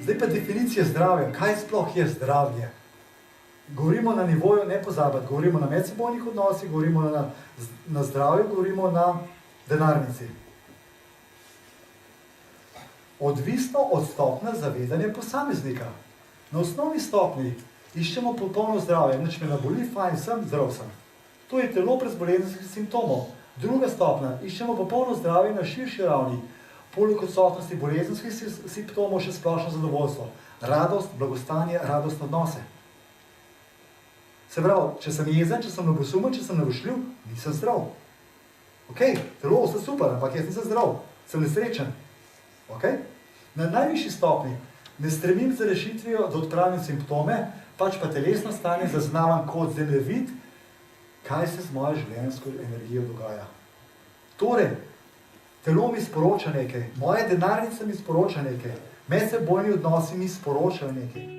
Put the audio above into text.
Zdaj pa definicija zdravja. Kaj sploh je zdravje? Govorimo na nivoju, ne pozabiti, govorimo na medsebojnih odnosih, govorimo na zdravju, govorimo na denarnici. Odvisno od stopnje zavedanja posameznika. Na osnovni stopni iščemo popolno zdravje, nič me ne boli, fajn sem, zdrav sem. To je telo brez bolezenskih simptomov. Druga stopnja, iščemo popolno zdravje na širši ravni, poleg odsotnosti bolezenskih simptomov še splošno zadovoljstvo. Radost, blagostanje, radostne odnose. Se pravi, če sem jezen, če sem ljubosumen, če sem narošljiv, nisem zdrav. Ok, telo vse super, ampak jaz nisem zdrav, sem nesrečen. Ok? Na najvišji stopni ne stremim za rešitvijo, da odpravim simptome, pač pa telesno stanje zaznavam kot zemljevid, kaj se z mojo življenjsko energijo dogaja. Torej, telo mi sporoča nekaj, moje denarnice mi sporoča nekaj, medsebojni odnosi mi sporočajo nekaj.